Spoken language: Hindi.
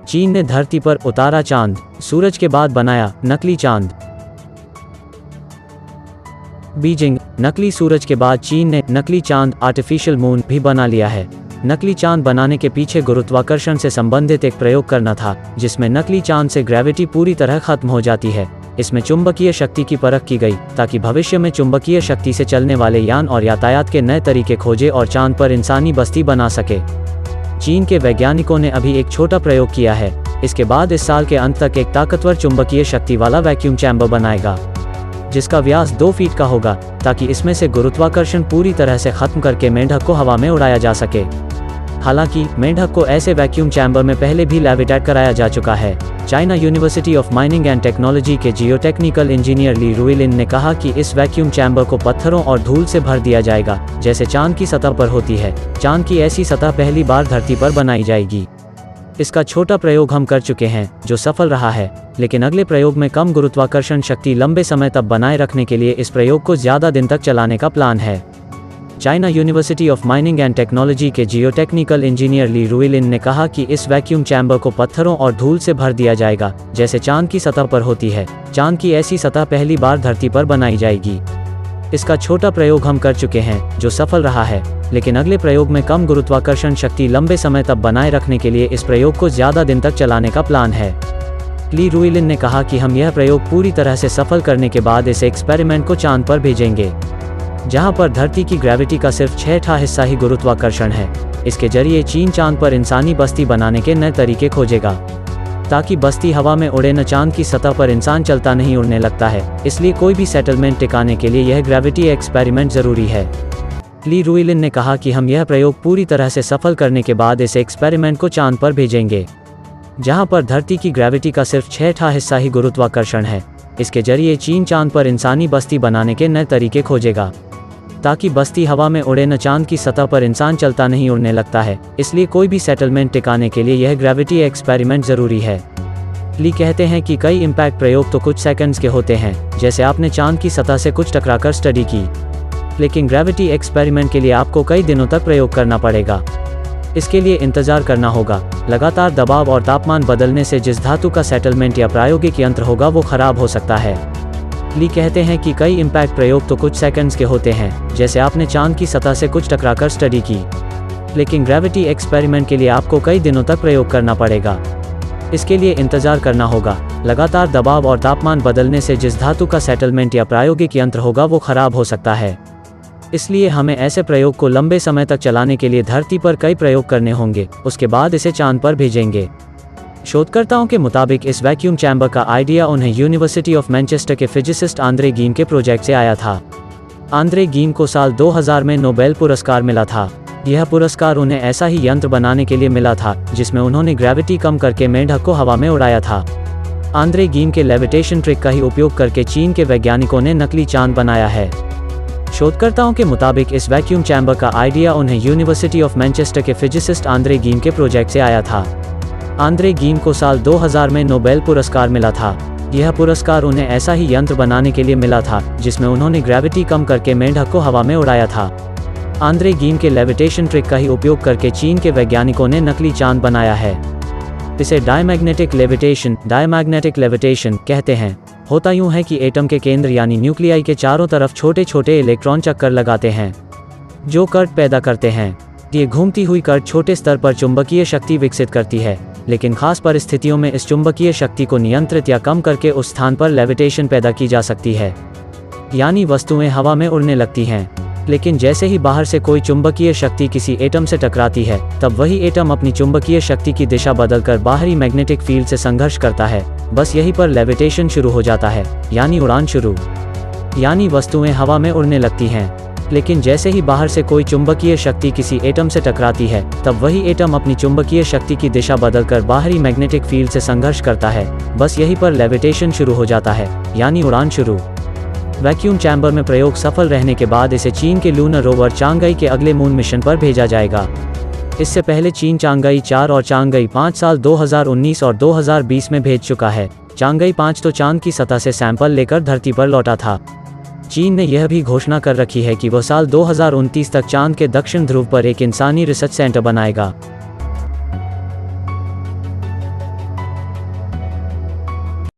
चीन ने धरती पर उतारा चांद, सूरज के बाद बनाया नकली चांद। बीजिंग, नकली सूरज के बाद चीन ने नकली चांद आर्टिफिशियल मून भी बना लिया है। नकली चांद बनाने के पीछे गुरुत्वाकर्षण से संबंधित एक प्रयोग करना था, जिसमें नकली चांद से ग्रेविटी पूरी तरह खत्म हो जाती है। इसमें चुंबकीय शक्ति की परख की गई ताकि भविष्य में चुंबकीय शक्ति से चलने वाले यान और यातायात के नए तरीके खोजे और चांद पर इंसानी बस्ती बना सके। चीन के वैज्ञानिकों ने अभी एक छोटा प्रयोग किया है। इसके बाद इस साल के अंत तक एक ताकतवर चुंबकीय शक्ति वाला वैक्यूम चैम्बर बनाएगा, जिसका व्यास 2 फीट का होगा, ताकि इसमें से गुरुत्वाकर्षण पूरी तरह से खत्म करके मेंढक को हवा में उड़ाया जा सके। हालांकि मेंढक को ऐसे वैक्यूम चैम्बर में पहले भी लेविटेट कराया जा चुका है। China university of mining and technology के जियोटेक्निकल इंजीनियर ली रुइलिन ने कहा कि इस वैक्यूम चैम्बर को पत्थरों और धूल से भर दिया जाएगा, जैसे चांद की सतह पर होती है। चांद की ऐसी सतह पहली बार धरती पर बनाई जाएगी। इसका छोटा प्रयोग हम कर चुके हैं, जो सफल रहा है, लेकिन अगले प्रयोग में कम गुरुत्वाकर्षण शक्ति लंबे समय तक बनाए रखने के लिए इस प्रयोग को ज्यादा दिन तक चलाने का प्लान है। China university of mining and technology के जियोटेक्निकल इंजीनियर ली रुइलिन ने कहा कि इस वैक्यूम चैम्बर को पत्थरों और धूल से भर दिया जाएगा, जैसे चांद की सतह पर होती है। चांद की ऐसी सतह पहली बार धरती पर बनाई जाएगी। इसका छोटा प्रयोग हम कर चुके हैं, जो सफल रहा है, लेकिन अगले प्रयोग में कम गुरुत्वाकर्षण शक्ति लंबे समय तक बनाए रखने के लिए इस प्रयोग को ज्यादा दिन तक चलाने का प्लान है। ली रुइलिन ने कहा कि हम यह प्रयोग पूरी तरह से सफल करने के बाद इस एक्सपेरिमेंट को चांद पर भेजेंगे, जहां पर धरती की ग्रेविटी का सिर्फ 6वां हिस्सा ही गुरुत्वाकर्षण है। इसके जरिए चीन चांद पर इंसानी बस्ती बनाने के नए तरीके खोजेगा, ताकि बस्ती हवा में उड़े न। चांद की सतह पर इंसान चलता नहीं उड़ने लगता है, इसलिए कोई भी सेटलमेंट टिकाने के लिए यह ग्रेविटी एक्सपेरिमेंट जरूरी है। ली रुइलिन ने कहा कि हम यह प्रयोग पूरी तरह से सफल करने के बाद इस एक्सपेरिमेंट को चांद पर भेजेंगे, जहां पर धरती की ग्रेविटी का सिर्फ 6वां हिस्सा ही गुरुत्वाकर्षण है। इसके जरिए चीन चांद पर इंसानी बस्ती बनाने के नए तरीके खोजेगा, ताकि बस्ती हवा में उड़े न। चांद की सतह पर इंसान चलता नहीं उड़ने लगता है, इसलिए कोई भी सेटलमेंट टिकाने के लिए यह ग्रेविटी एक्सपेरिमेंट जरूरी है। ली कहते हैं कि कई इम्पैक्ट प्रयोग तो कुछ सेकंड्स के होते हैं, जैसे आपने चांद की सतह से कुछ टकराकर स्टडी की, लेकिन ग्रेविटी एक्सपेरिमेंट के लिए आपको कई दिनों तक प्रयोग करना पड़ेगा। इसके लिए इंतजार करना होगा। लगातार दबाव और तापमान बदलने से जिस धातु का सेटलमेंट या प्रायोगिक यंत्र होगा वो खराब हो सकता है। ली कहते हैं कि कई इम्पैक्ट प्रयोग तो कुछ सेकंड्स के होते हैं, जैसे आपने चांद की सतह से कुछ टकराकर स्टडी की, लेकिन ग्रेविटी एक्सपेरिमेंट के लिए आपको कई दिनों तक प्रयोग करना पड़ेगा। इसके लिए इंतजार करना होगा। लगातार दबाव और तापमान बदलने से जिस धातु का सेटलमेंट या प्रायोगिक यंत्र होगा वो खराब हो सकता है। इसलिए हमें ऐसे प्रयोग को लंबे समय तक चलाने के लिए धरती पर कई प्रयोग करने होंगे, उसके बाद इसे चांद पर भेजेंगे। शोधकर्ताओं के मुताबिक इस वैक्यूम चैम्बर का आइडिया उन्हें यूनिवर्सिटी ऑफ मैनचेस्टर के फिजिसिस्ट आंद्रे गीम के प्रोजेक्ट से आया था। आंद्रे गीम को साल 2000 में नोबेल पुरस्कार मिला था। यह पुरस्कार उन्हें ऐसा ही यंत्र बनाने के लिए मिला था, जिसमें उन्होंने ग्रेविटी कम करके मेंढक को हवा में उड़ाया था। आंद्रे गीम के लेविटेशन ट्रिक का ही उपयोग करके चीन के वैज्ञानिकों ने नकली चांद बनाया है। शोधकर्ताओं के मुताबिक इस वैक्यूम चैम्बर का आइडिया उन्हें यूनिवर्सिटी ऑफ मैनचेस्टर के फिजिसिस्ट आंद्रे गीम के प्रोजेक्ट से आया था। आंद्रे गीम को साल 2000 में नोबेल पुरस्कार मिला था। यह पुरस्कार उन्हें ऐसा ही यंत्र बनाने के लिए मिला था, जिसमें उन्होंने ग्रेविटी कम करके मेंढक को हवा में उड़ाया था। आंद्रे गीम के लेविटेशन ट्रिक का ही उपयोग करके चीन के वैज्ञानिकों ने नकली चांद बनाया है। इसे डायमैग्नेटिक लेविटेशन कहते हैं। होता यूं है कि एटम के केंद्र यानी न्यूक्लियाई के चारों तरफ छोटे छोटे इलेक्ट्रॉन चक्कर लगाते हैं, जो कर्ट पैदा करते हैं। ये घूमती हुई कर्ट छोटे स्तर पर चुंबकीय शक्ति विकसित करती है, लेकिन खास परिस्थितियों में इस चुंबकीय शक्ति को नियंत्रित या कम करके उस स्थान पर लेविटेशन पैदा की जा सकती है, यानी वस्तुएं हवा में उड़ने लगती हैं। लेकिन जैसे ही बाहर से कोई चुंबकीय शक्ति किसी एटम से टकराती है, तब वही एटम अपनी चुंबकीय शक्ति की दिशा बदलकर बाहरी मैग्नेटिक फील्ड से संघर्ष करता है। बस यहीं पर लेविटेशन शुरू हो जाता है, यानी उड़ान शुरू, यानी वस्तुएं हवा में उड़ने लगती हैं। लेकिन जैसे ही बाहर से कोई चुंबकीय शक्ति किसी एटम से टकराती है, तब वही एटम अपनी चुंबकीय शक्ति की दिशा बदलकर बाहरी मैग्नेटिक फील्ड से संघर्ष करता है। बस यहीं पर लेविटेशन शुरू हो जाता है, यानी उड़ान शुरू। वैक्यूम चैम्बर में प्रयोग सफल रहने के बाद इसे चीन के लूनर रोवर चांगई के अगले मून मिशन पर भेजा जाएगा। इससे पहले चीन चांगई 4 और चांगई 5 साल 2019 और 2020 में भेज चुका है। चांगई 5 तो चांद की सतह से सैंपल लेकर धरती पर लौटा था। चीन ने यह भी घोषणा कर रखी है कि वह साल 2029 तक चांद के दक्षिण ध्रुव पर एक इंसानी रिसर्च सेंटर बनाएगा।